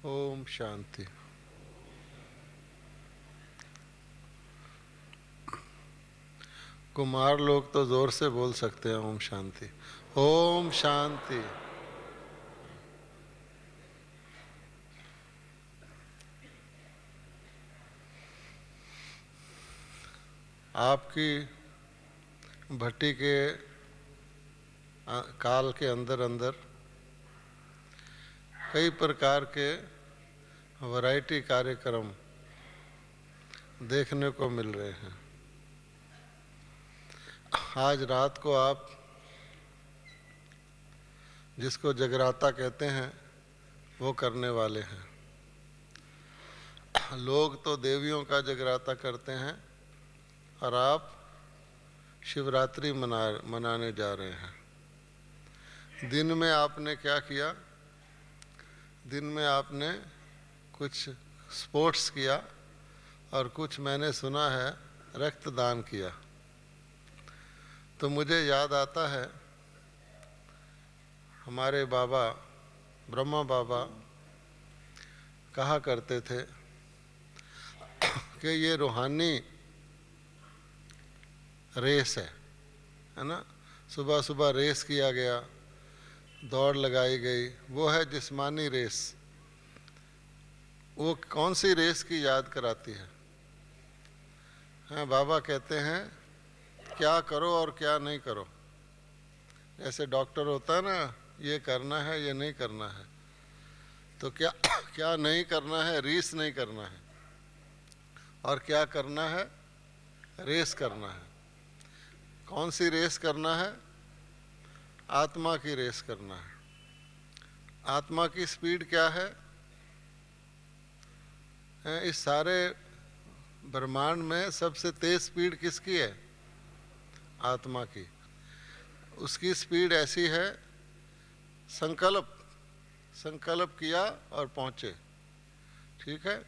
ओम शांति। कुमार लोग तो जोर से बोल सकते हैं ओम शांति। ओम शांति। आपकी भट्टी के काल के अंदर अंदर कई प्रकार के वैरायटी कार्यक्रम देखने को मिल रहे हैं। आज रात को आप जिसको जगराता कहते हैं वो करने वाले हैं। लोग तो देवियों का जगराता करते हैं और आप शिवरात्रि मनाने जा रहे हैं। दिन में आपने क्या किया? दिन में आपने कुछ स्पोर्ट्स किया और कुछ मैंने सुना है रक्तदान किया। तो मुझे याद आता है हमारे बाबा ब्रह्मा बाबा कहा करते थे कि ये रूहानी रेस है ना। सुबह सुबह रेस किया गया, दौड़ लगाई गई, वो है जिस्मानी रेस। वो कौन सी रेस की याद कराती है? हाँ, बाबा कहते हैं क्या करो और क्या नहीं करो। जैसे डॉक्टर होता है ना, ये करना है ये नहीं करना है। तो क्या क्या नहीं करना है? रेस नहीं करना है। और क्या करना है? रेस करना है। कौन सी रेस करना है? आत्मा की रेस करना है। आत्मा की स्पीड क्या है? इस सारे ब्रह्मांड में सबसे तेज स्पीड किसकी है? आत्मा की। उसकी स्पीड ऐसी है, संकल्प किया और पहुंचे। ठीक है।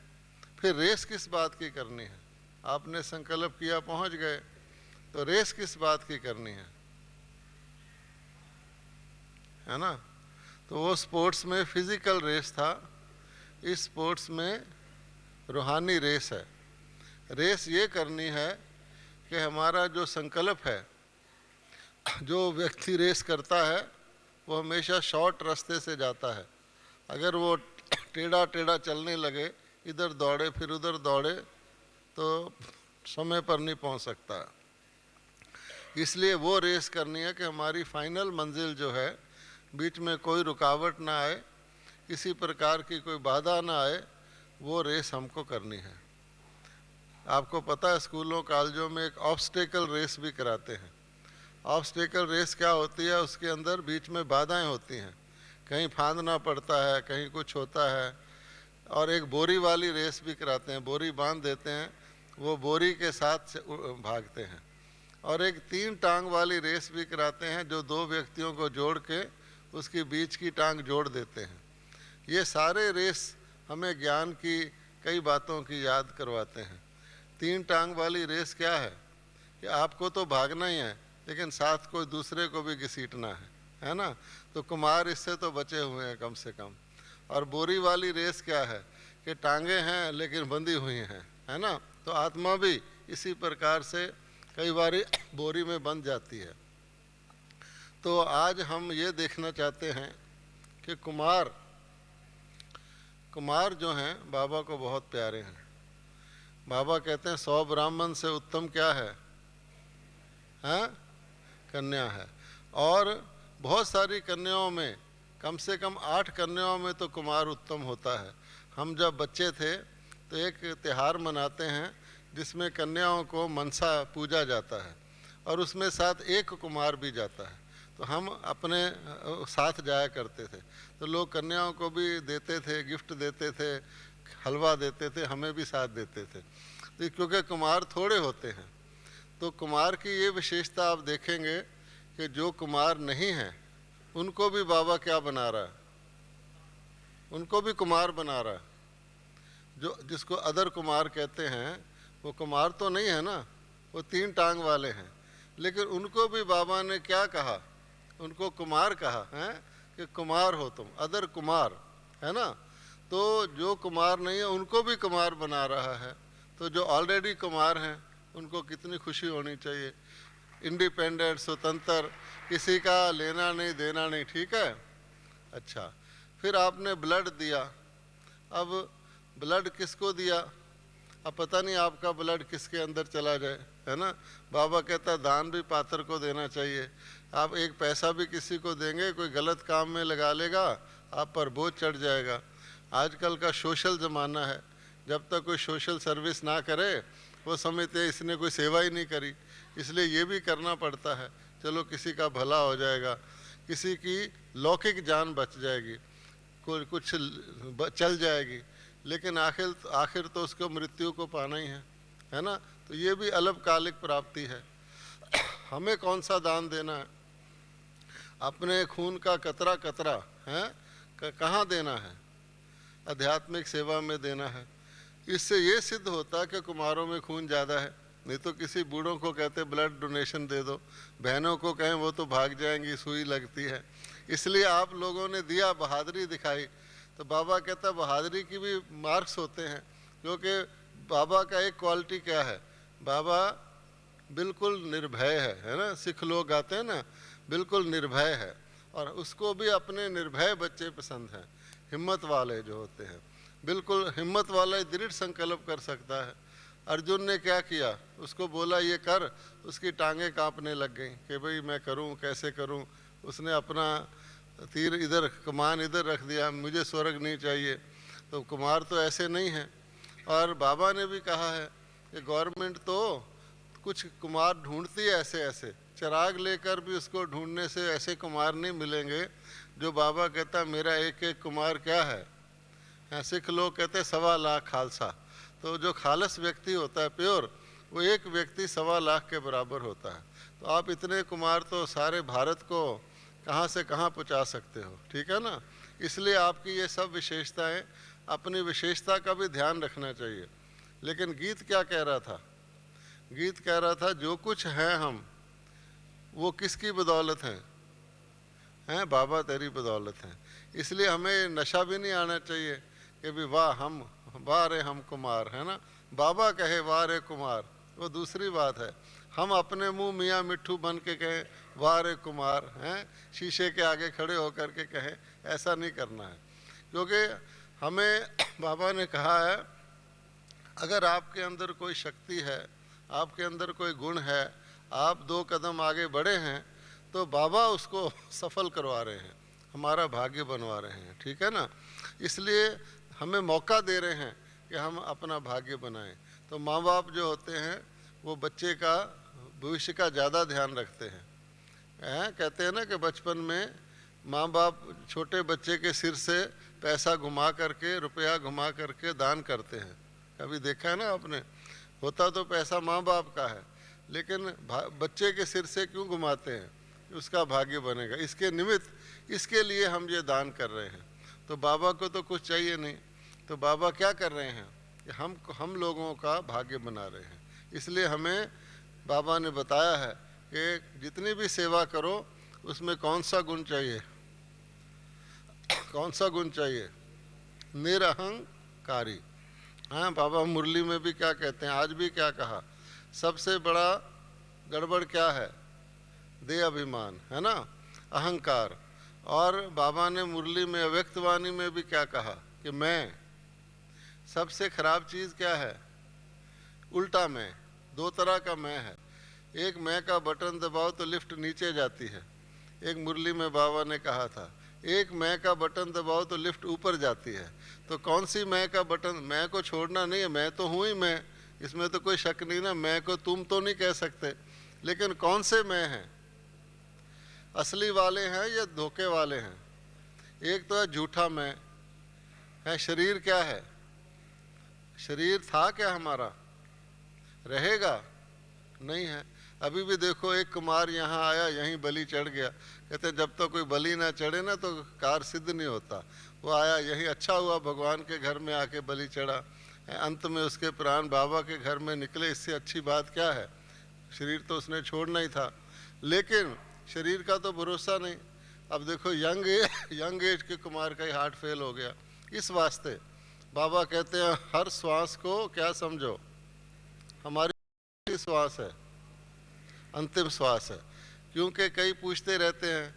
फिर रेस किस बात की करनी है? आपने संकल्प किया, पहुंच गए, तो रेस किस बात की करनी है ना। तो वो स्पोर्ट्स में फिजिकल रेस था, इस स्पोर्ट्स में रूहानी रेस है। रेस ये करनी है कि हमारा जो संकल्प है, जो व्यक्ति रेस करता है वो हमेशा शॉर्ट रास्ते से जाता है। अगर वो टेढ़ा टेढ़ा चलने लगे, इधर दौड़े फिर उधर दौड़े, तो समय पर नहीं पहुंच सकता। इसलिए वो रेस करनी है कि हमारी फाइनल मंजिल जो है, बीच में कोई रुकावट ना आए, किसी प्रकार की कोई बाधा ना आए, वो रेस हमको करनी है। आपको पता है स्कूलों कॉलेजों में एक ऑब्स्टेकल रेस भी कराते हैं। ऑब्स्टेकल रेस क्या होती है? उसके अंदर बीच में बाधाएं होती हैं, कहीं फांदना पड़ता है, कहीं कुछ होता है। और एक बोरी वाली रेस भी कराते हैं, बोरी बांध देते हैं, वो बोरी के साथ भागते हैं। और एक 3 टांग वाली रेस भी कराते हैं, जो 2 व्यक्तियों को जोड़ के उसकी बीच की टांग जोड़ देते हैं। ये सारे रेस हमें ज्ञान की कई बातों की याद करवाते हैं। 3 टांग वाली रेस क्या है कि आपको तो भागना ही है, लेकिन साथ कोई दूसरे को भी घसीटना है ना। तो कुमार इससे तो बचे हुए हैं कम से कम। और बोरी वाली रेस क्या है कि टांगे हैं लेकिन बंधी हुई हैं, है ना। तो आत्मा भी इसी प्रकार से कई बार बोरी में बंध जाती है। तो आज हम ये देखना चाहते हैं कि कुमार जो हैं बाबा को बहुत प्यारे हैं। बाबा कहते हैं 100 ब्राह्मण से उत्तम क्या है? हाँ, कन्या है। और बहुत सारी कन्याओं में कम से कम 8 कन्याओं में तो कुमार उत्तम होता है। हम जब बच्चे थे तो एक त्यौहार मनाते हैं जिसमें कन्याओं को मनसा पूजा जाता है और उसमें साथ एक कुमार भी जाता है। तो हम अपने साथ जाया करते थे, तो लोग कन्याओं को भी देते थे, गिफ्ट देते थे, हलवा देते थे, हमें भी साथ देते थे। तो क्योंकि कुमार थोड़े होते हैं, तो कुमार की ये विशेषता आप देखेंगे कि जो कुमार नहीं हैं उनको भी बाबा क्या बना रहा है? उनको भी कुमार बना रहा है। जो जिसको अदर कुमार कहते हैं वो कुमार तो नहीं है ना, वो 3 टांग वाले हैं, लेकिन उनको भी बाबा ने क्या कहा? उनको कुमार कहा है कि कुमार हो तुम, अदर कुमार, है ना। तो जो कुमार नहीं है उनको भी कुमार बना रहा है, तो जो ऑलरेडी कुमार हैं उनको कितनी खुशी होनी चाहिए। इंडिपेंडेंट, स्वतंत्र, किसी का लेना नहीं देना नहीं, ठीक है। अच्छा, फिर आपने ब्लड दिया। अब ब्लड किसको दिया? अब पता नहीं आपका ब्लड किसके अंदर चला जाए, है ना। बाबा कहता दान भी पात्र को देना चाहिए। आप एक पैसा भी किसी को देंगे, कोई गलत काम में लगा लेगा, आप पर बोझ चढ़ जाएगा। आजकल का सोशल ज़माना है, जब तक कोई सोशल सर्विस ना करे वो समझते हैं इसने कोई सेवा ही नहीं करी, इसलिए ये भी करना पड़ता है। चलो किसी का भला हो जाएगा, किसी की लौकिक जान बच जाएगी, कोई कुछ चल जाएगी, लेकिन आखिर तो उसको मृत्यु को पाना ही है ना। तो ये भी अल्पकालिक प्राप्ति है। हमें कौन सा दान देना है? अपने खून का कतरा कतरा है कहाँ देना है? आध्यात्मिक सेवा में देना है। इससे ये सिद्ध होता है कि कुमारों में खून ज़्यादा है। नहीं तो किसी बूढ़ों को कहते ब्लड डोनेशन दे दो, बहनों को कहें वो तो भाग जाएंगी, सुई लगती है। इसलिए आप लोगों ने दिया, बहादुरी दिखाई। तो बाबा कहता बहादुरी की भी मार्क्स होते हैं, क्योंकि बाबा का एक क्वालिटी क्या है, बाबा बिल्कुल निर्भय है ना। सिख लोग गाते हैं ना, बिल्कुल निर्भय है। और उसको भी अपने निर्भय बच्चे पसंद हैं, हिम्मत वाले जो होते हैं। बिल्कुल हिम्मत वाला दृढ़ संकल्प कर सकता है। अर्जुन ने क्या किया, उसको बोला ये कर, उसकी टांगें कांपने लग गईं कि भाई मैं करूं, कैसे करूं। उसने अपना तीर इधर, कमान इधर रख दिया, मुझे स्वर्ग नहीं चाहिए। तो कुमार तो ऐसे नहीं हैं। और बाबा ने भी कहा है कि गवर्नमेंट तो कुछ कुमार ढूंढती है ऐसे ऐसे, चिराग लेकर भी उसको ढूंढने से ऐसे कुमार नहीं मिलेंगे जो बाबा कहता मेरा एक एक कुमार क्या है। सिख लोग कहते 1.25 लाख खालसा। तो जो खालस व्यक्ति होता है प्योर, वो एक व्यक्ति 1.25 लाख के बराबर होता है। तो आप इतने कुमार तो सारे भारत को कहाँ से कहाँ पहुँचा सकते हो, ठीक है ना। इसलिए आपकी ये सब विशेषताएं, अपनी विशेषता का भी ध्यान रखना चाहिए। लेकिन गीत क्या कह रहा था? गीत कह रहा था जो कुछ हैं हम, वो किसकी बदौलत हैं? बाबा तेरी बदौलत हैं। इसलिए हमें नशा भी नहीं आना चाहिए कि भी वाह रे हम कुमार, है ना। बाबा कहे वाह रे कुमार, वो दूसरी बात है। हम अपने मुंह मियाँ मिट्ठू बन के कहें वाह रे कुमार, हैं, शीशे के आगे खड़े होकर के कहें, ऐसा नहीं करना है। क्योंकि हमें बाबा ने कहा है अगर आपके अंदर कोई शक्ति है, आपके अंदर कोई गुण है, आप 2 कदम आगे बढ़े हैं, तो बाबा उसको सफल करवा रहे हैं, हमारा भाग्य बनवा रहे हैं, ठीक है ना। इसलिए हमें मौका दे रहे हैं कि हम अपना भाग्य बनाएं। तो माँ बाप जो होते हैं वो बच्चे का भविष्य का ज़्यादा ध्यान रखते हैं। कहते हैं ना कि बचपन में माँ बाप छोटे बच्चे के सिर से पैसा घुमा करके, रुपया घुमा करके दान करते हैं। कभी देखा है ना आपने? होता तो पैसा माँ बाप का है, लेकिन बच्चे के सिर से क्यों घुमाते हैं? उसका भाग्य बनेगा, इसके निमित्त, इसके लिए हम ये दान कर रहे हैं। तो बाबा को तो कुछ चाहिए नहीं, तो बाबा क्या कर रहे हैं कि हम लोगों का भाग्य बना रहे हैं। इसलिए हमें बाबा ने बताया है कि जितनी भी सेवा करो उसमें कौन सा गुण चाहिए? कौन सा गुण चाहिए? निरहंकारी। हाँ, बाबा मुरली में भी क्या कहते हैं, आज भी क्या कहा, सबसे बड़ा गड़बड़ क्या है? दे अभिमान, है ना, अहंकार। और बाबा ने मुरली में अव्यक्त वाणी में भी क्या कहा कि मैं, सबसे खराब चीज़ क्या है? उल्टा मैं। 2 तरह का मैं है। एक मैं का बटन दबाओ तो लिफ्ट नीचे जाती है, एक मुरली में बाबा ने कहा था एक मैं का बटन दबाओ तो लिफ्ट ऊपर जाती है। तो कौन सी मैं का बटन? मैं को छोड़ना नहीं है, मैं तो हूँ ही मैं, इसमें तो कोई शक नहीं ना। मैं को तुम तो नहीं कह सकते, लेकिन कौन से मैं हैं? असली वाले हैं या धोखे वाले हैं? एक तो है झूठा मैं है। शरीर क्या है? शरीर था क्या हमारा? रहेगा? नहीं है। अभी भी देखो, एक कुमार यहाँ आया, यहीं बलि चढ़ गया। कहते जब तक कोई बलि ना चढ़े ना तो कार्य सिद्ध नहीं होता। वो आया यहीं, अच्छा हुआ भगवान के घर में आके बलि चढ़ा, अंत में उसके प्राण बाबा के घर में निकले। इससे अच्छी बात क्या है? शरीर तो उसने छोड़ना ही था, लेकिन शरीर का तो भरोसा नहीं। अब देखो यंग एज के कुमार का ही हार्ट फेल हो गया। इस वास्ते बाबा कहते हैं हर श्वास को क्या समझो, हमारी श्वास है, अंतिम श्वास है। क्योंकि कई पूछते रहते हैं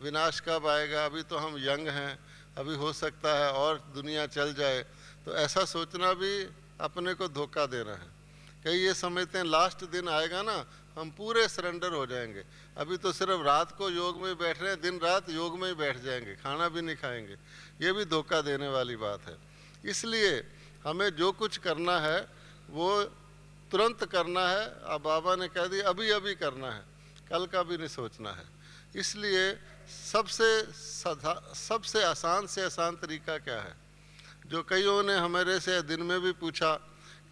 विनाश कब आएगा, अभी तो हम यंग हैं, अभी हो सकता है और दुनिया चल जाए। तो ऐसा सोचना भी अपने को धोखा देना है। कई ये समझते हैं लास्ट दिन आएगा ना हम पूरे सरेंडर हो जाएंगे, अभी तो सिर्फ रात को योग में बैठ रहे हैं, दिन रात योग में ही बैठ जाएंगे, खाना भी नहीं खाएंगे। ये भी धोखा देने वाली बात है। इसलिए हमें जो कुछ करना है वो तुरंत करना है। अब बाबा ने कह दिया अभी अभी करना है, कल का भी नहीं सोचना है। इसलिए सबसे आसान से आसान तरीका क्या है, जो कईयों ने हमारे से दिन में भी पूछा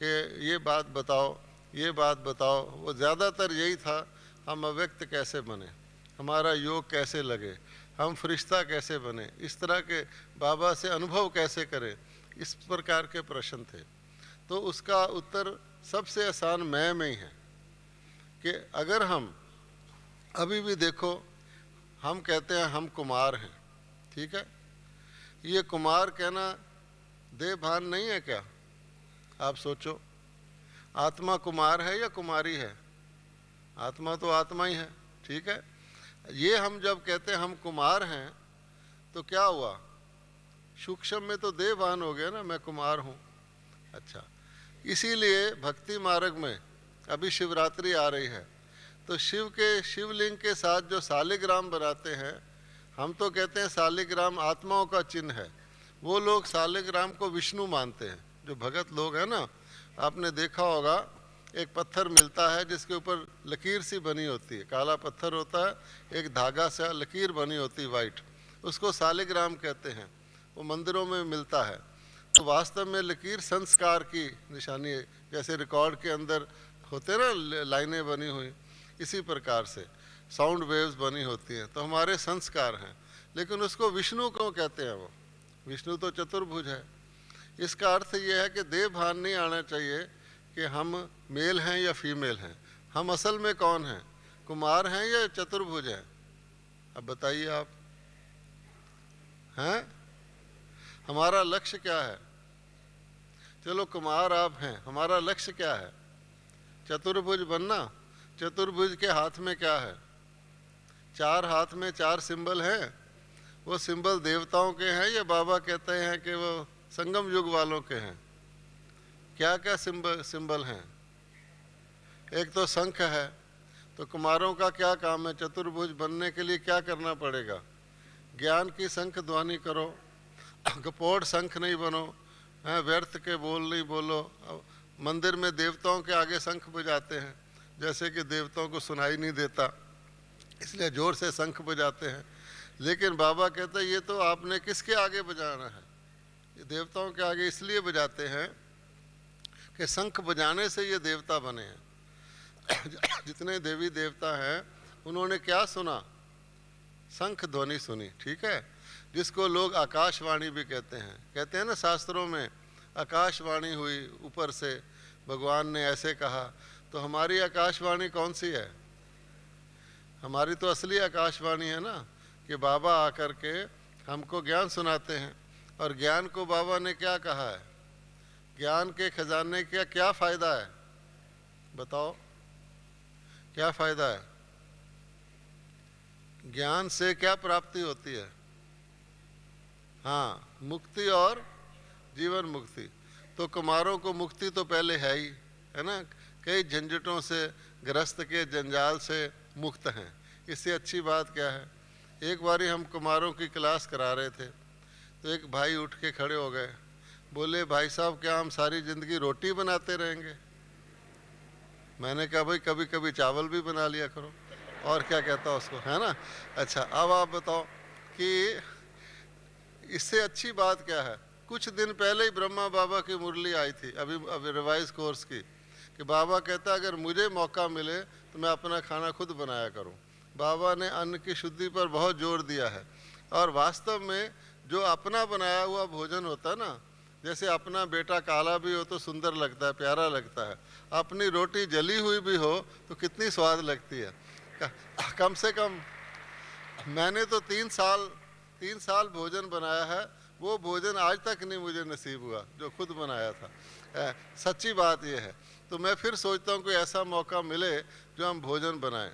कि ये बात बताओ, ये बात बताओ, वो ज़्यादातर यही था हम अव्यक्त कैसे बने, हमारा योग कैसे लगे, हम फरिश्ता कैसे बने, इस तरह के बाबा से अनुभव कैसे करें, इस प्रकार के प्रश्न थे। तो उसका उत्तर सबसे आसान मैं में ही है कि अगर हम अभी भी देखो, हम कहते हैं हम कुमार हैं, ठीक है। ये कुमार कहना देह भान नहीं है क्या? आप सोचो, आत्मा कुमार है या कुमारी है? आत्मा तो आत्मा ही है, ठीक है। ये हम जब कहते हैं हम कुमार हैं तो क्या हुआ, सूक्ष्म में तो देह भान हो गया ना, मैं कुमार हूँ। अच्छा, इसीलिए भक्ति मार्ग में अभी शिवरात्रि आ रही है, तो शिव के शिवलिंग के साथ जो सालिग्राम बनाते हैं, हम तो कहते हैं सालिग्राम आत्माओं का चिन्ह है, वो लोग सालिग्राम को विष्णु मानते हैं। जो भगत लोग हैं ना, आपने देखा होगा एक पत्थर मिलता है जिसके ऊपर लकीर सी बनी होती है, काला पत्थर होता है, एक धागा से लकीर बनी होती है वाइट, उसको सालिग्राम कहते हैं, वो मंदिरों में मिलता है। तो वास्तव में लकीर संस्कार की निशानी है, जैसे रिकॉर्ड के अंदर होते ना लाइनें बनी हुई, इसी प्रकार से साउंड वेव्स बनी होती हैं, तो हमारे संस्कार हैं। लेकिन उसको विष्णु क्यों कहते हैं? वो विष्णु तो चतुर्भुज है। इसका अर्थ ये है कि देह भान नहीं आना चाहिए कि हम मेल हैं या फीमेल हैं, हम असल में कौन हैं, कुमार हैं या चतुर्भुज हैं? अब बताइए आप हैं, हमारा लक्ष्य क्या है? चलो कुमार आप हैं, हमारा लक्ष्य क्या है? चतुर्भुज बनना। चतुर्भुज के हाथ में क्या है? चार हाथ में चार सिंबल हैं, वो सिंबल देवताओं के हैं या बाबा कहते हैं कि वो संगम युग वालों के हैं? क्या क्या सिंबल हैं? एक तो शंख है, तो कुमारों का क्या काम है? चतुर्भुज बनने के लिए क्या करना पड़ेगा? ज्ञान की शंख ध्वनि करो, कपोड़ शंख नहीं बनो, व्यर्थ के बोल नहीं बोलो। मंदिर में देवताओं के आगे शंख बजाते हैं, जैसे कि देवताओं को सुनाई नहीं देता, इसलिए जोर से शंख बजाते हैं। लेकिन बाबा कहते हैं ये तो आपने किसके आगे बजाना है? ये देवताओं के आगे इसलिए बजाते हैं कि शंख बजाने से ये देवता बने हैं। जितने देवी देवता हैं उन्होंने क्या सुना? शंख ध्वनि सुनी, ठीक है, जिसको लोग आकाशवाणी भी कहते हैं। कहते हैं ना शास्त्रों में आकाशवाणी हुई ऊपर से, भगवान ने ऐसे कहा। तो हमारी आकाशवाणी कौन सी है? हमारी तो असली आकाशवाणी है ना, कि बाबा आकर के हमको ज्ञान सुनाते हैं। और ज्ञान को बाबा ने क्या कहा है? ज्ञान के खजाने का क्या फ़ायदा है? बताओ, क्या फ़ायदा है? ज्ञान से क्या प्राप्ति होती है? हाँ, मुक्ति और जीवन मुक्ति। तो कुमारों को मुक्ति तो पहले है ही, है ना, कई झंझटों से, ग्रस्त के जंजाल से मुक्त हैं। इससे अच्छी बात क्या है? एक बारी हम कुमारों की क्लास करा रहे थे, तो एक भाई उठ के खड़े हो गए, बोले भाई साहब क्या हम सारी ज़िंदगी रोटी बनाते रहेंगे? मैंने कहा भाई कभी कभी चावल भी बना लिया करो, और क्या कहता उसको, है ना। अच्छा, अब आप बताओ कि इससे अच्छी बात क्या है? कुछ दिन पहले ही ब्रह्मा बाबा की मुरली आई थी, अभी रिवाइज कोर्स की, कि बाबा कहता अगर मुझे मौका मिले तो मैं अपना खाना खुद बनाया करूं। बाबा ने अन्न की शुद्धि पर बहुत जोर दिया है। और वास्तव में जो अपना बनाया हुआ भोजन होता है ना, जैसे अपना बेटा काला भी हो तो सुंदर लगता है, प्यारा लगता है, अपनी रोटी जली हुई भी हो तो कितनी स्वाद लगती है। कम से कम मैंने तो 3 साल भोजन बनाया है, वो भोजन आज तक नहीं मुझे नसीब हुआ जो खुद बनाया था। सच्ची बात ये है। तो मैं फिर सोचता हूँ कोई ऐसा मौका मिले जो हम भोजन बनाएं।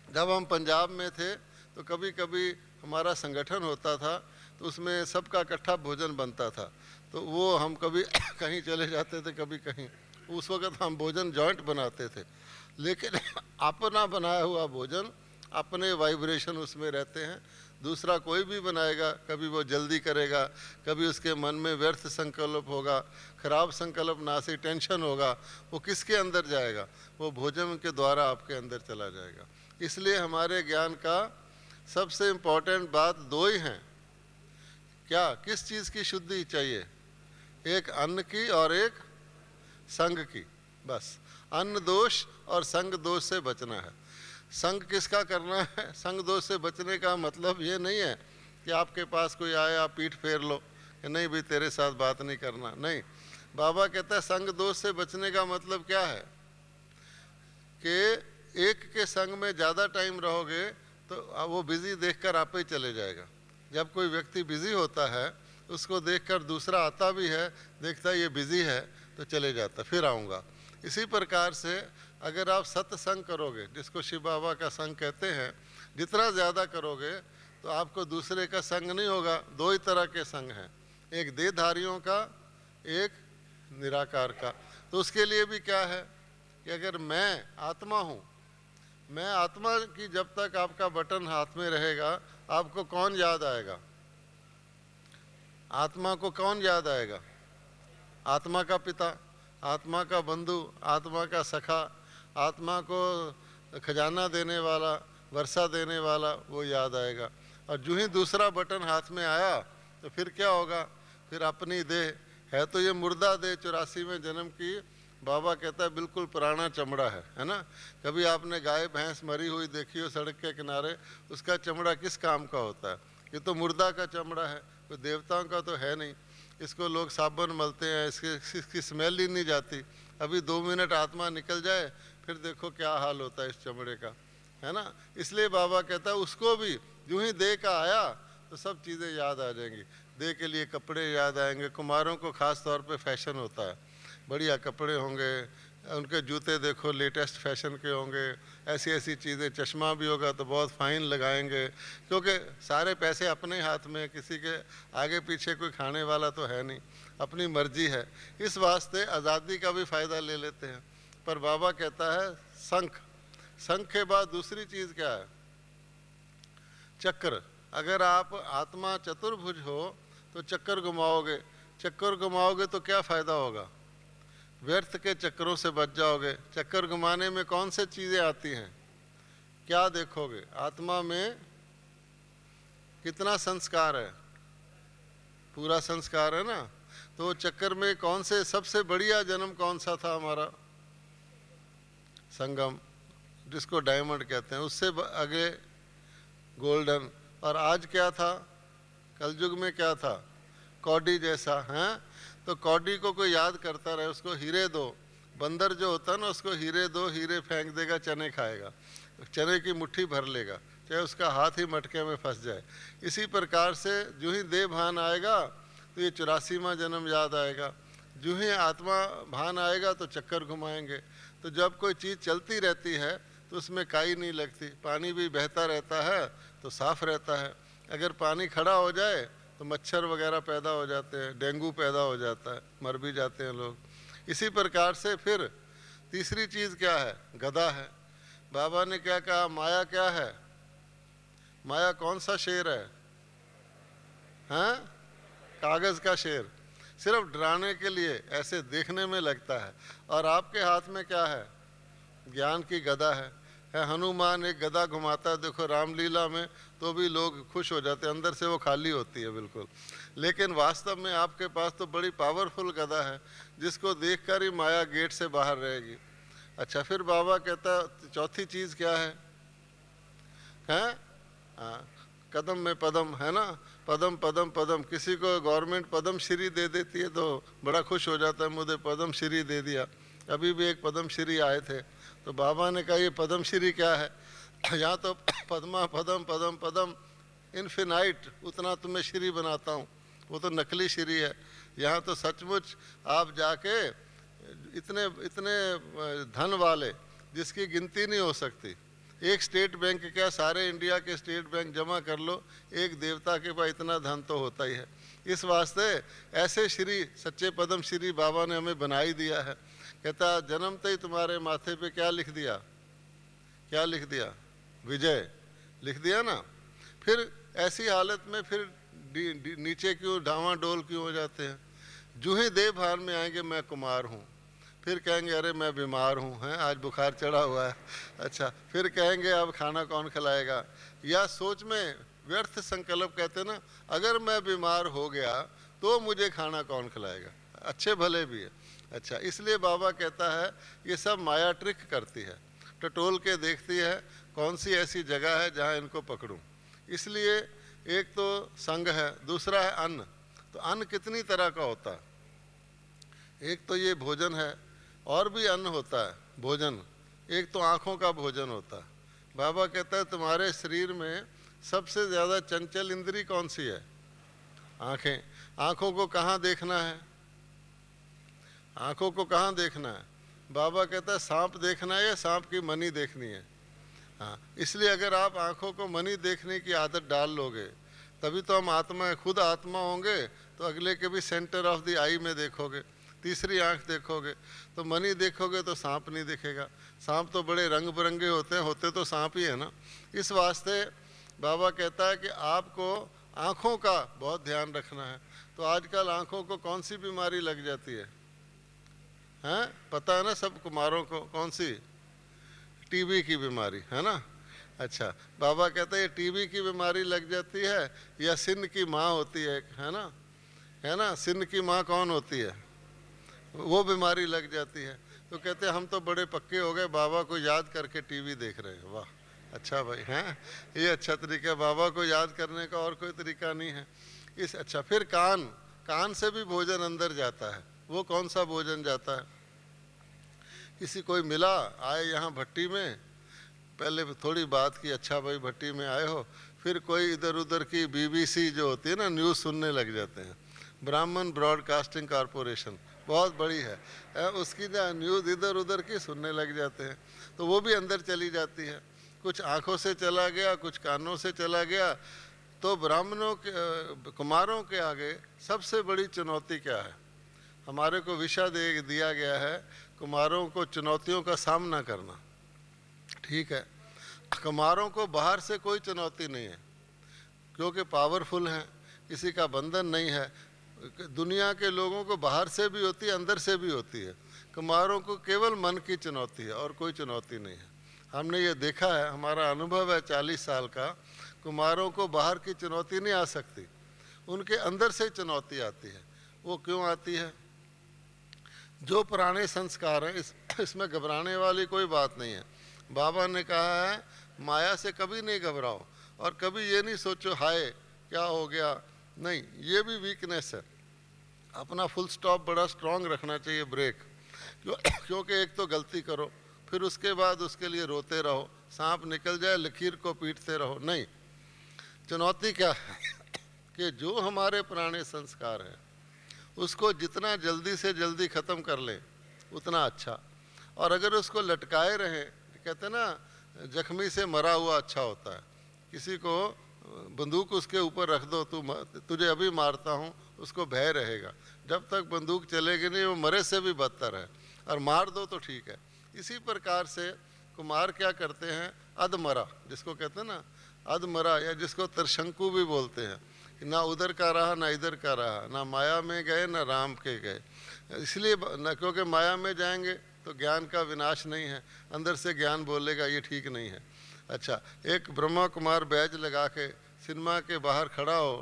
जब हम पंजाब में थे तो कभी कभी हमारा संगठन होता था, तो उसमें सबका इकट्ठा भोजन बनता था। तो वो हम कभी कहीं चले जाते थे, कभी कहीं। उस वक़्त हम भोजन जॉइंट बनाते थे, लेकिन अपना बनाया हुआ भोजन, अपने वाइब्रेशन उसमें रहते हैं। दूसरा कोई भी बनाएगा, कभी वो जल्दी करेगा, कभी उसके मन में व्यर्थ संकल्प होगा, खराब संकल्प ना से टेंशन होगा, वो किसके अंदर जाएगा? वो भोजन के द्वारा आपके अंदर चला जाएगा। इसलिए हमारे ज्ञान का सबसे इम्पोर्टेंट बात दो ही हैं। क्या, किस चीज़ की शुद्धि चाहिए? एक अन्न की और एक संग की। बस अन्न दोष और संग दोष से बचना है। संग किसका करना है? संग दोष से बचने का मतलब ये नहीं है कि आपके पास कोई आए आप पीठ फेर लो कि नहीं भाई तेरे साथ बात नहीं करना। नहीं, बाबा कहता है संग दोष से बचने का मतलब क्या है कि एक के संग में ज़्यादा टाइम रहोगे तो वो बिज़ी देखकर आप ही चले जाएगा। जब कोई व्यक्ति बिज़ी होता है, उसको देखकर दूसरा आता भी है, देखता है ये बिज़ी है तो चले जाता, फिर आऊँगा। इसी प्रकार से अगर आप सत्संग करोगे, जिसको शिव बाबा का संग कहते हैं, जितना ज़्यादा करोगे तो आपको दूसरे का संग नहीं होगा। दो ही तरह के संग हैं, एक देहधारियों का, एक निराकार का। तो उसके लिए भी क्या है कि अगर मैं आत्मा हूँ, मैं आत्मा की जब तक आपका बटन हाथ में रहेगा, आपको कौन याद आएगा? आत्मा को कौन याद आएगा? आत्मा का पिता, आत्मा का बंधु, आत्मा का सखा, आत्मा को खजाना देने वाला, वर्षा देने वाला, वो याद आएगा। और जो ही दूसरा बटन हाथ में आया तो फिर क्या होगा? फिर अपनी देह है तो ये मुर्दा देह 84 में जन्म की। बाबा कहता है बिल्कुल पुराना चमड़ा है ना। कभी आपने गाय भैंस मरी हुई देखी हो सड़क के किनारे, उसका चमड़ा किस काम का होता है? ये तो मुर्दा का चमड़ा है, कोई देवताओं का तो है नहीं। इसको लोग साबुन मलते हैं, इसकी स्मेल ही नहीं जाती। अभी 2 मिनट आत्मा निकल जाए फिर देखो क्या हाल होता है इस चमड़े का, है ना। इसलिए बाबा कहता है उसको भी यूं ही देह का आया तो सब चीज़ें याद आ जाएंगी। देह के लिए कपड़े याद आएंगे। कुमारों को ख़ास तौर पे फैशन होता है, बढ़िया कपड़े होंगे, उनके जूते देखो लेटेस्ट फैशन के होंगे, ऐसी ऐसी चीज़ें। चश्मा भी होगा तो बहुत फाइन लगाएंगे, क्योंकि सारे पैसे अपने हाथ में, किसी के आगे पीछे कोई खाने वाला तो है नहीं, अपनी मर्जी है। इस वास्ते आज़ादी का भी फ़ायदा ले लेते हैं। पर बाबा कहता है शंख, शंख के बाद दूसरी चीज़ क्या है? चक्र। अगर आप आत्मा चतुर्भुज हो तो चक्कर घुमाओगे, चक्कर घुमाओगे तो क्या फ़ायदा होगा? व्यर्थ के चक्करों से बच जाओगे। चक्कर घुमाने में कौन से चीज़ें आती हैं? क्या देखोगे? आत्मा में कितना संस्कार है? पूरा संस्कार है ना। तो चक्कर में कौन से सबसे बढ़िया जन्म कौन सा था हमारा? संगम, जिसको डायमंड कहते हैं। उससे आगे गोल्डन। और आज क्या था? कलयुग में क्या था? कौडी जैसा है। तो कौडी को कोई याद करता रहे, उसको हीरे दो। बंदर जो होता है ना, उसको हीरे दो, हीरे फेंक देगा, चने खाएगा, चने की मुट्ठी भर लेगा, चाहे उसका हाथ ही मटके में फंस जाए। इसी प्रकार से जो ही देह भान आएगा तो ये 84वां जन्म याद आएगा। जो ही आत्मा भान आएगा तो चक्कर घुमाएंगे। तो जब कोई चीज़ चलती रहती है तो उसमें काई नहीं लगती। पानी भी बहता रहता है तो साफ रहता है। अगर पानी खड़ा हो जाए तो मच्छर वगैरह पैदा हो जाते हैं, डेंगू पैदा हो जाता है, मर भी जाते हैं लोग। इसी प्रकार से फिर तीसरी चीज़ क्या है? गदा है। बाबा ने क्या कहा? माया क्या है? माया कौन सा शेर है? हाँ, कागज़ का शेर, सिर्फ डराने के लिए, ऐसे देखने में लगता है। और आपके हाथ में क्या है? ज्ञान की गदा है। हनुमान एक गदा घुमाता है, देखो रामलीला में, तो भी लोग खुश हो जाते हैं, अंदर से वो खाली होती है बिल्कुल। लेकिन वास्तव में आपके पास तो बड़ी पावरफुल गदा है, जिसको देखकर ही माया गेट से बाहर रहेगी। अच्छा, फिर बाबा कहता है चौथी चीज़ क्या है? हैं? हाँ, कदम में पदम, है ना। पदम पदम पदम। किसी को गवर्नमेंट पद्म श्री दे देती है तो बड़ा खुश हो जाता है, मुझे पद्म श्री दे दिया। अभी भी एक पद्म श्री आए थे तो बाबा ने कहा ये पद्म श्री क्या है? यहाँ तो पद्मा पदम पदम पदम इन्फिनाइट, उतना तुम्हें श्री बनाता हूँ। वो तो नकली श्री है। यहाँ तो सचमुच आप जाके इतने इतने धन वाले जिसकी गिनती नहीं हो सकती, एक स्टेट बैंक क्या सारे इंडिया के स्टेट बैंक जमा कर लो, एक देवता के पास इतना धन तो होता ही है। इस वास्ते ऐसे श्री सच्चे पदम श्री बाबा ने हमें बना ही दिया है। कहता जन्मते ही तुम्हारे माथे पे क्या लिख दिया, क्या लिख दिया, विजय लिख दिया ना। फिर ऐसी हालत में फिर नीचे क्यों डावाडोल क्यों हो जाते हैं। जूं ही देह भान में आएंगे मैं कुमार हूँ, फिर कहेंगे अरे मैं बीमार हूँ, हैं आज बुखार चढ़ा हुआ है। अच्छा, फिर कहेंगे अब खाना कौन खिलाएगा। या सोच में व्यर्थ संकल्प कहते ना, अगर मैं बीमार हो गया तो मुझे खाना कौन खिलाएगा। अच्छे भले भी है। अच्छा, इसलिए बाबा कहता है ये सब माया ट्रिक करती है, टटोल के देखती है कौन सी ऐसी जगह है जहाँ इनको पकड़ूं। इसलिए एक तो संग है, दूसरा है अन्न। तो अन्न कितनी तरह का होता है, एक तो ये भोजन है, और भी अन्न होता है भोजन। एक तो आँखों का भोजन होता है। बाबा कहता है तुम्हारे शरीर में सबसे ज़्यादा चंचल इंद्री कौन सी है, आँखें। आँखों को कहाँ देखना है, आँखों को कहाँ देखना है। बाबा कहता है सांप देखना है या सांप की मनी देखनी है। हाँ, इसलिए अगर आप आँखों को मनी देखने की आदत डाल लोगे तभी तो हम आत्मा है। खुद आत्मा होंगे तो अगले के भी सेंटर ऑफ द आई में देखोगे, तीसरी आंख देखोगे। तो मनी देखोगे तो सांप नहीं दिखेगा। सांप तो बड़े रंग बिरंगे होते हैं, होते तो सांप ही है ना। इस वास्ते बाबा कहता है कि आपको आँखों का बहुत ध्यान रखना है। तो आजकल आँखों को कौन सी बीमारी लग जाती है, हैं पता है ना सब कुमारों को, कौन सी, टीबी की बीमारी है ना। अच्छा, बाबा कहते हैं टीबी की बीमारी लग जाती है या सिन की माँ होती है ना, है ना। सिन की माँ कौन होती है, वो बीमारी लग जाती है। तो कहते हैं हम तो बड़े पक्के हो गए, बाबा को याद करके टीवी देख रहे हैं। वाह, अच्छा भाई, हैं ये अच्छा तरीका है, बाबा को याद करने का और कोई तरीका नहीं है। इस अच्छा, फिर कान, कान से भी भोजन अंदर जाता है। वो कौन सा भोजन जाता है, किसी कोई मिला आए यहाँ भट्टी में, पहले थोड़ी बात की, अच्छा भाई भट्टी में आए हो, फिर कोई इधर उधर की बीबीसी जो होती है ना न्यूज़ सुनने लग जाते हैं। ब्राह्मण ब्रॉडकास्टिंग कॉरपोरेशन बहुत बड़ी है, उसकी ना न्यूज़ इधर उधर की सुनने लग जाते हैं। तो वो भी अंदर चली जाती है। कुछ आँखों से चला गया, कुछ कानों से चला गया। तो ब्राह्मणों के कुमारों के आगे सबसे बड़ी चुनौती क्या है, हमारे को विषय दिया गया है कुमारों को चुनौतियों का सामना करना। ठीक है, कुमारों को बाहर से कोई चुनौती नहीं है क्योंकि पावरफुल हैं, किसी का बंधन नहीं है। दुनिया के लोगों को बाहर से भी होती है, अंदर से भी होती है। कुमारों को केवल मन की चुनौती है और कोई चुनौती नहीं है। हमने ये देखा है, हमारा अनुभव है 40 साल का। कुमारों को बाहर की चुनौती नहीं आ सकती, उनके अंदर से चुनौती आती है। वो क्यों आती है, जो पुराने संस्कार हैं इसमें घबराने वाली कोई बात नहीं है। बाबा ने कहा है माया से कभी नहीं घबराओ और कभी ये नहीं सोचो हाय क्या हो गया, नहीं, ये भी वीकनेस है। अपना फुल स्टॉप बड़ा स्ट्रांग रखना चाहिए, ब्रेक। क्योंकि एक तो गलती करो फिर उसके बाद उसके लिए रोते रहो, सांप निकल जाए लकीर को पीटते रहो, नहीं। चुनौती क्या है कि जो हमारे पुराने संस्कार हैं उसको जितना जल्दी से जल्दी ख़त्म कर लें उतना अच्छा। और अगर उसको लटकाए रहें, कहते ना जख्मी से मरा हुआ अच्छा होता है। किसी को बंदूक उसके ऊपर रख दो, तुझे अभी मारता हूँ, उसको भय रहेगा। जब तक बंदूक चलेगी नहीं वो मरे से भी बदतर है, और मार दो तो ठीक है। इसी प्रकार से कुमार क्या करते हैं, अधमरा जिसको कहते हैं ना, अधमरा या जिसको त्रिशंकु भी बोलते हैं, ना उधर का रहा ना इधर का रहा, ना माया में गए ना राम के गए। इसलिए न, क्योंकि माया में जाएंगे तो ज्ञान का विनाश नहीं है, अंदर से ज्ञान बोलेगा ये ठीक नहीं है। अच्छा, एक ब्रह्मा कुमार बैज लगा के सिनेमा के बाहर खड़ा हो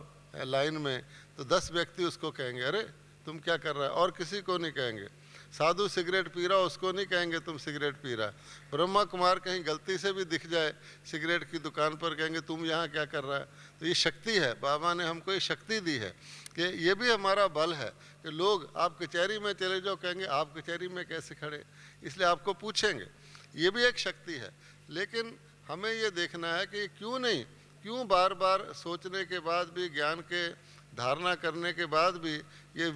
लाइन में, तो 10 व्यक्ति उसको कहेंगे अरे तुम क्या कर रहा है, और किसी को नहीं कहेंगे। साधु सिगरेट पी रहा हो उसको नहीं कहेंगे तुम सिगरेट पी रहा है। ब्रह्मा कुमार कहीं गलती से भी दिख जाए सिगरेट की दुकान पर, कहेंगे तुम यहाँ क्या कर रहा है। तो ये शक्ति है, बाबा ने हमको ये शक्ति दी है कि ये भी हमारा बल है कि लोग आप कचहरी में चले जाओ कहेंगे आप कचहरी में कैसे खड़े, इसलिए आपको पूछेंगे। ये भी एक शक्ति है। लेकिन हमें ये देखना है कि क्यों नहीं, क्यों बार बार सोचने के बाद भी ज्ञान के धारणा करने के बाद भी ये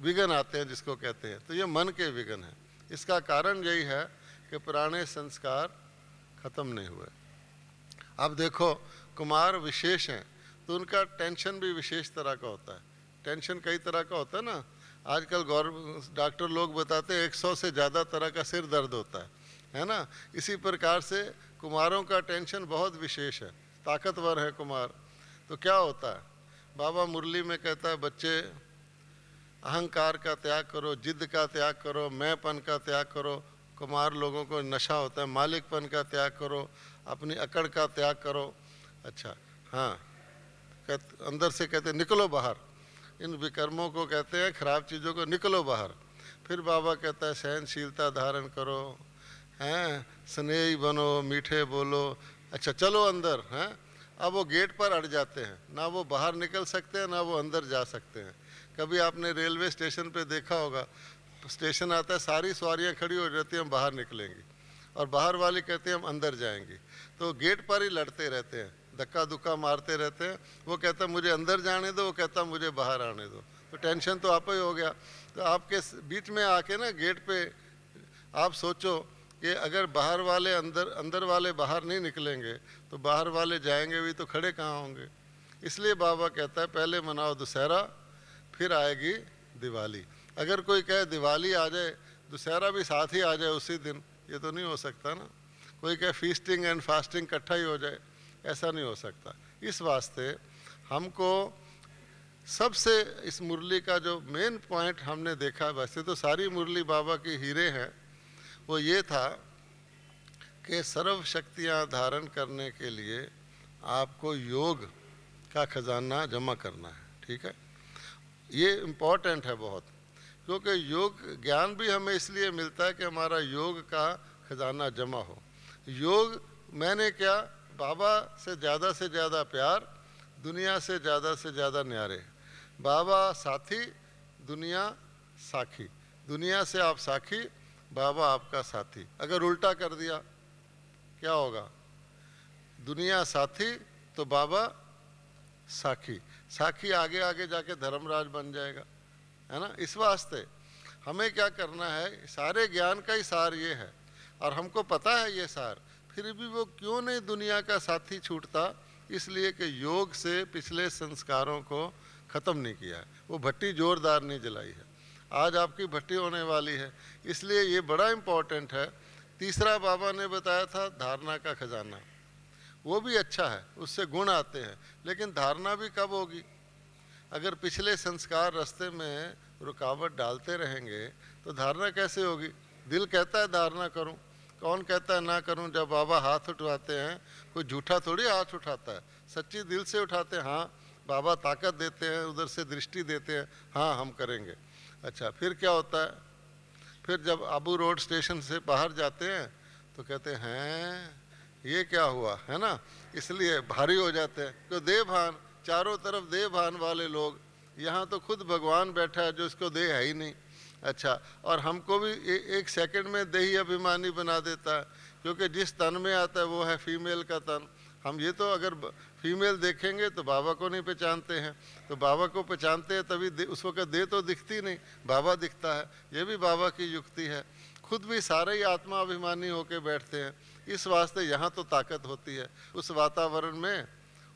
विघ्न आते हैं, जिसको कहते हैं, तो ये मन के विघ्न हैं। इसका कारण यही है कि पुराने संस्कार खत्म नहीं हुए। अब देखो, कुमार विशेष हैं तो उनका टेंशन भी विशेष तरह का होता है। टेंशन कई तरह का होता है ना, आजकल डॉक्टर लोग बताते हैं 100 से ज़्यादा तरह का सिर दर्द होता है ना। इसी प्रकार से कुमारों का टेंशन बहुत विशेष है, ताकतवर है कुमार। तो क्या होता है, बाबा मुरली में कहता है, बच्चे अहंकार का त्याग करो, जिद का त्याग करो, मैंपन का त्याग करो। कुमार लोगों को नशा होता है, मालिकपन का त्याग करो, अपनी अकड़ का त्याग करो। अच्छा, हाँ, अंदर से कहते हैं निकलो बाहर, इन विकर्मों को कहते हैं, खराब चीज़ों को निकलो बाहर। फिर बाबा कहता है सहनशीलता धारण करो, हैं, स्नेही बनो, मीठे बोलो। अच्छा, चलो अंदर, हैं। अब वो गेट पर अड़ जाते हैं, ना वो बाहर निकल सकते हैं ना वो अंदर जा सकते हैं। कभी आपने रेलवे स्टेशन पे देखा होगा, स्टेशन आता है, सारी सवारियां खड़ी हो जाती हैं, हम बाहर निकलेंगी, और बाहर वाली कहते हैं हम अंदर जाएंगी। तो गेट पर ही लड़ते रहते हैं, धक्का दुक्का मारते रहते हैं। वो कहता मुझे अंदर जाने दो, वो कहता मुझे बाहर आने दो। तो टेंशन तो आप ही हो गया। तो आपके बीच में आके ना गेट पे आप सोचो कि अगर बाहर वाले अंदर, अंदर वाले बाहर नहीं निकलेंगे तो बाहर वाले जाएंगे भी तो खड़े कहाँ होंगे। इसलिए बाबा कहता है पहले मनाओ दशहरा, फिर आएगी दिवाली। अगर कोई कहे दिवाली आ जाए, दशहरा भी साथ ही आ जाए उसी दिन, ये तो नहीं हो सकता ना। कोई कहे फीस्टिंग एंड फास्टिंग इकट्ठा ही हो जाए, ऐसा नहीं हो सकता। इस वास्ते हमको सबसे इस मुरली का जो मेन पॉइंट हमने देखा, वैसे तो सारी मुरली बाबा की हीरे हैं, वो ये था कि सर्व शक्तियाँ धारण करने के लिए आपको योग का खजाना जमा करना है। ठीक है, ये इम्पोर्टेंट है बहुत, क्योंकि योग ज्ञान भी हमें इसलिए मिलता है कि हमारा योग का खजाना जमा हो। योग मैंने क्या, बाबा से ज़्यादा प्यार, दुनिया से ज़्यादा न्यारे। बाबा साथी, दुनिया साखी। दुनिया से आप साखी, बाबा आपका साथी। अगर उल्टा कर दिया क्या होगा, दुनिया साथी तो बाबा साखी। साखी आगे आगे जाके धर्मराज बन जाएगा, है ना। इस वास्ते हमें क्या करना है, सारे ज्ञान का ही सार ये है, और हमको पता है ये सार, फिर भी वो क्यों नहीं दुनिया का साथी छूटता, इसलिए कि योग से पिछले संस्कारों को ख़त्म नहीं किया है, वो भट्टी जोरदार नहीं जलाई है। आज आपकी भट्टी होने वाली है, इसलिए ये बड़ा इम्पोर्टेंट है। तीसरा बाबा ने बताया था धारणा का खजाना, वो भी अच्छा है, उससे गुण आते हैं, लेकिन धारणा भी कब होगी, अगर पिछले संस्कार रास्ते में रुकावट डालते रहेंगे तो धारणा कैसे होगी। दिल कहता है धारणा करूं, कौन कहता है ना करूं। जब बाबा हाथ उठाते हैं, कोई झूठा थोड़ी हाथ उठाता है, सच्ची दिल से उठाते हैं। हाँ, बाबा ताकत देते हैं, उधर से दृष्टि देते हैं, हाँ हम करेंगे। अच्छा, फिर क्या होता है, फिर जब आबू रोड स्टेशन से बाहर जाते हैं तो कहते हैं ये क्या हुआ, है ना। इसलिए भारी हो जाते हैं, तो देवभान, चारों तरफ देवभान वाले लोग, यहाँ तो खुद भगवान बैठा है जो इसको देह है ही नहीं। अच्छा, और हमको भी एक सेकंड में देही अभिमानी बना देता है, क्योंकि जिस तन में आता है वो है फीमेल का तन। हम ये तो अगर फीमेल देखेंगे तो बाबा को नहीं पहचानते हैं, तो बाबा को पहचानते हैं तभी उस वक्त देह तो दिखती नहीं, बाबा दिखता है। ये भी बाबा की युक्ति है। खुद भी सारे ही आत्मा अभिमानी होके बैठते हैं, इस वास्ते यहाँ तो ताकत होती है, उस वातावरण में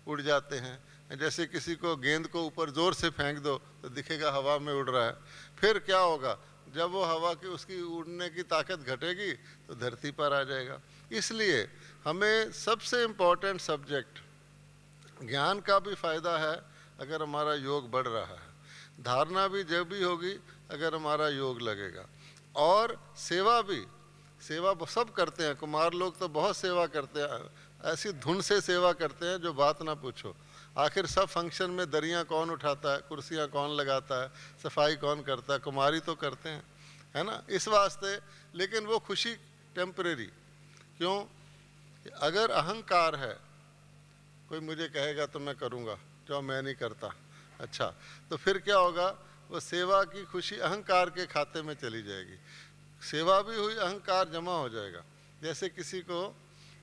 उड़ जाते हैं। जैसे किसी को गेंद को ऊपर ज़ोर से फेंक दो तो दिखेगा हवा में उड़ रहा है, फिर क्या होगा, जब वो हवा की उसकी उड़ने की ताकत घटेगी तो धरती पर आ जाएगा। इसलिए हमें सबसे इम्पोर्टेंट सब्जेक्ट, ज्ञान का भी फ़ायदा है अगर हमारा योग बढ़ रहा है, धारणा भी जब भी होगी अगर हमारा योग लगेगा, और सेवा भी। सेवा सब करते हैं, कुमार लोग तो बहुत सेवा करते हैं, ऐसी धुन से सेवा करते हैं जो बात ना पूछो। आखिर सब फंक्शन में दरियाँ कौन उठाता है, कुर्सियाँ कौन लगाता है, सफाई कौन करता है, कुमारी तो करते हैं, है ना। इस वास्ते, लेकिन वो खुशी टेम्परेरी। क्यों, अगर अहंकार है, कोई मुझे कहेगा तो मैं करूँगा, जो मैं नहीं करता, अच्छा, तो फिर क्या होगा, वो सेवा की खुशी अहंकार के खाते में चली जाएगी। सेवा भी हुई, अहंकार जमा हो जाएगा। जैसे किसी को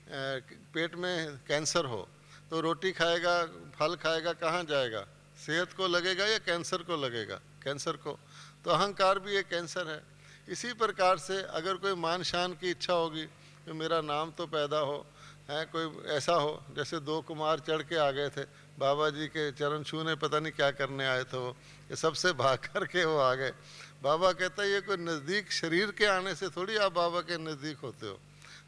पेट में कैंसर हो तो रोटी खाएगा, फल खाएगा, कहाँ जाएगा, सेहत को लगेगा या कैंसर को लगेगा? कैंसर को। तो अहंकार भी एक कैंसर है। इसी प्रकार से अगर कोई मान शान की इच्छा होगी कि मेरा नाम तो पैदा हो, है कोई ऐसा हो, जैसे दो कुमार चढ़ के आ गए थे बाबा जी के चरण छूने, पता नहीं क्या करने आए थे वो, ये सबसे भाग करके वो आ गए। बाबा कहता है ये कोई नज़दीक शरीर के आने से थोड़ी आप बाबा के नज़दीक होते हो।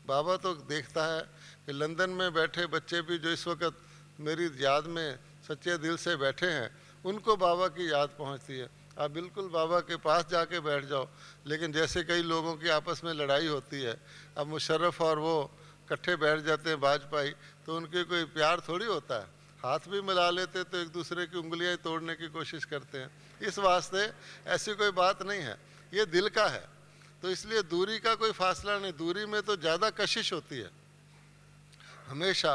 बाबा तो देखता है कि लंदन में बैठे बच्चे भी जो इस वक्त मेरी याद में सच्चे दिल से बैठे हैं, उनको बाबा की याद पहुंचती है। आप बिल्कुल बाबा के पास जाके बैठ जाओ, लेकिन जैसे कई लोगों की आपस में लड़ाई होती है, अब मुशर्रफ और वो इकट्ठे बैठ जाते हैं वाजपेयी, तो उनके कोई प्यार थोड़ी होता है, हाथ भी मिला लेते तो एक दूसरे की उंगलियां तोड़ने की कोशिश करते हैं। इस वास्ते ऐसी कोई बात नहीं है, ये दिल का है। तो इसलिए दूरी का कोई फासला नहीं, दूरी में तो ज़्यादा कशिश होती है। हमेशा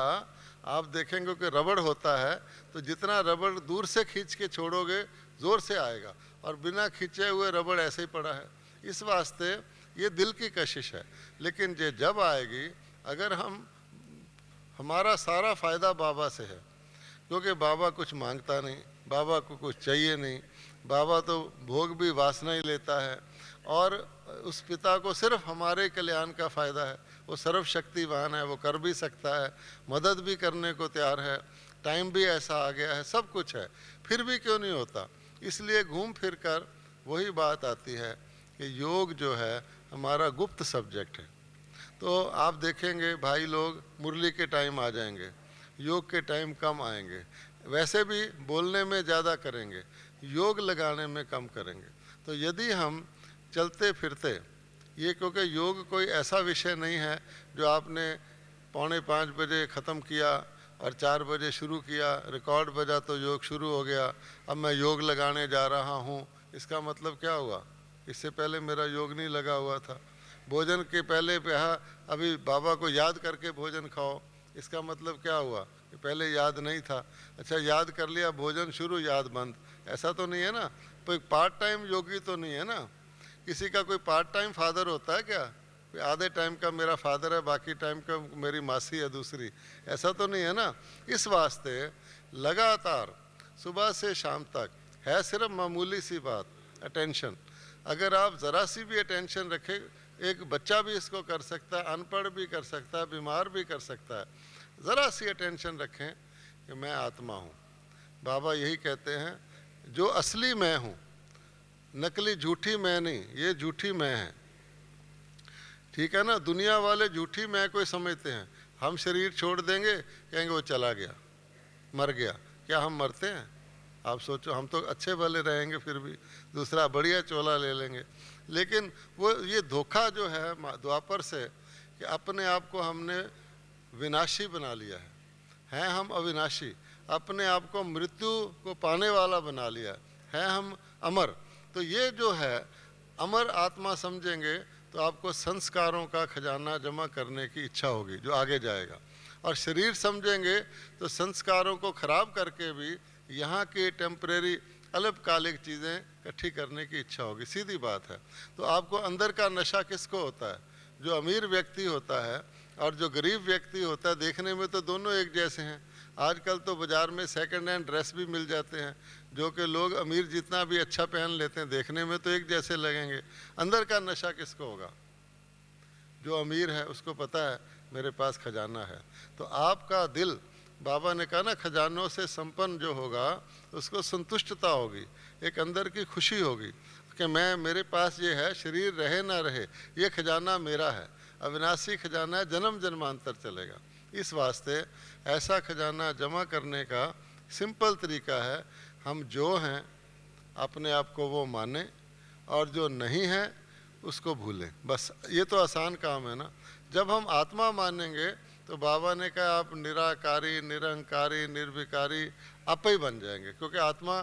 आप देखेंगे कि रबड़ होता है तो जितना रबड़ दूर से खींच के छोड़ोगे ज़ोर से आएगा, और बिना खींचे हुए रबड़ ऐसे ही पड़ा है। इस वास्ते ये दिल की कशिश है। लेकिन ये जब आएगी, अगर हमारा सारा फ़ायदा बाबा से है, क्योंकि बाबा कुछ मांगता नहीं, बाबा को कुछ चाहिए नहीं, बाबा तो भोग भी वासना ही लेता है, और उस पिता को सिर्फ हमारे कल्याण का फ़ायदा है। वो सर्वशक्तिवान है, वो कर भी सकता है, मदद भी करने को तैयार है, टाइम भी ऐसा आ गया है, सब कुछ है, फिर भी क्यों नहीं होता? इसलिए घूम फिर कर वही बात आती है कि योग जो है हमारा गुप्त सब्जेक्ट है। तो आप देखेंगे भाई लोग मुरली के टाइम आ जाएंगे, योग के टाइम कम आएंगे, वैसे भी बोलने में ज़्यादा करेंगे, योग लगाने में कम करेंगे। तो यदि हम चलते फिरते ये, क्योंकि योग कोई ऐसा विषय नहीं है जो आपने 4:45 बजे ख़त्म किया और 4 बजे शुरू किया, रिकॉर्ड बजा तो योग शुरू हो गया, अब मैं योग लगाने जा रहा हूँ, इसका मतलब क्या हुआ? इससे पहले मेरा योग नहीं लगा हुआ था। भोजन के पहले अभी बाबा को याद करके भोजन खाओ, इसका मतलब क्या हुआ कि पहले याद नहीं था? अच्छा, याद कर लिया, भोजन शुरू, याद बंद, ऐसा तो नहीं है ना? कोई पार्ट टाइम योगी तो नहीं है ना? किसी का कोई पार्ट टाइम फादर होता है क्या? आधे टाइम का मेरा फादर है, बाकी टाइम का मेरी मासी है दूसरी, ऐसा तो नहीं है ना? इस वास्ते लगातार सुबह से शाम तक है सिर्फ मामूली सी बात, अटेंशन। अगर आप ज़रा सी भी अटेंशन रखें, एक बच्चा भी इसको कर सकता है, अनपढ़ भी कर सकता है, बीमार भी कर सकता है, ज़रा सी अटेंशन रखें कि मैं आत्मा हूँ। बाबा यही कहते हैं, जो असली मैं हूँ, नकली झूठी मैं नहीं, ये झूठी मैं है, ठीक है ना? दुनिया वाले झूठी मैं को समझते हैं। हम शरीर छोड़ देंगे, कहेंगे वो चला गया, मर गया। क्या हम मरते हैं? आप सोचो, हम तो अच्छे भले रहेंगे, फिर भी दूसरा बढ़िया चोला ले लेंगे। लेकिन वो ये धोखा जो है द्वापर से, कि अपने आप को हमने विनाशी बना लिया है हम अविनाशी, अपने आप को मृत्यु को पाने वाला बना लिया है हम अमर। तो ये जो है अमर आत्मा समझेंगे तो आपको संस्कारों का खजाना जमा करने की इच्छा होगी जो आगे जाएगा, और शरीर समझेंगे तो संस्कारों को खराब करके भी यहाँ की टेम्परेरी अल्पकालिक चीज़ें इकट्ठी करने की इच्छा होगी। सीधी बात है। तो आपको अंदर का नशा किसको होता है? जो अमीर व्यक्ति होता है और जो गरीब व्यक्ति होता है, देखने में तो दोनों एक जैसे हैं। आजकल तो बाज़ार में सेकंड हैंड ड्रेस भी मिल जाते हैं, जो कि लोग अमीर जितना भी अच्छा पहन लेते हैं, देखने में तो एक जैसे लगेंगे। अंदर का नशा किसको होगा? जो अमीर है उसको पता है मेरे पास खजाना है। तो आपका दिल, बाबा ने कहा ना, खजानों से संपन्न जो होगा उसको संतुष्टता होगी, एक अंदर की खुशी होगी कि मेरे पास ये है, शरीर रहे ना रहे, ये खजाना मेरा है, अविनाशी खजाना है, जन्म जन्मांतर चलेगा। इस वास्ते ऐसा खजाना जमा करने का सिंपल तरीका है, हम जो हैं अपने आप को वो माने और जो नहीं है उसको भूलें। बस ये तो आसान काम है ना। जब हम आत्मा मानेंगे तो बाबा ने कहा आप निराकारी, निरंकारी, निर्विकारी आप ही बन जाएंगे, क्योंकि आत्मा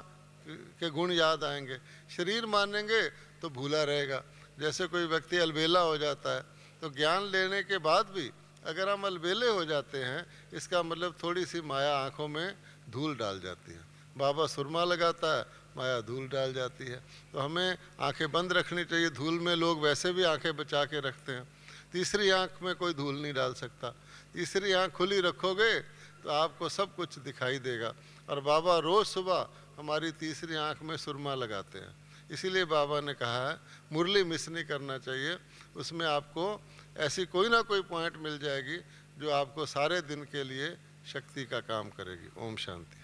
के गुण याद आएंगे। शरीर मानेंगे तो भूला रहेगा। जैसे कोई व्यक्ति अलबेला हो जाता है, तो ज्ञान लेने के बाद भी अगर हम अलबेले हो जाते हैं, इसका मतलब थोड़ी सी माया आँखों में धूल डाल जाती है। बाबा सुरमा लगाता है, माया धूल डाल जाती है। तो हमें आंखें बंद रखनी चाहिए। धूल में लोग वैसे भी आंखें बचा के रखते हैं। तीसरी आंख में कोई धूल नहीं डाल सकता। तीसरी आंख खुली रखोगे तो आपको सब कुछ दिखाई देगा। और बाबा रोज़ सुबह हमारी तीसरी आँख में सुरमा लगाते हैं, इसीलिए बाबा ने कहा है मुरली मिस नहीं करना चाहिए। उसमें आपको ऐसी कोई ना कोई पॉइंट मिल जाएगी जो आपको सारे दिन के लिए शक्ति का काम करेगी। ओम शांति।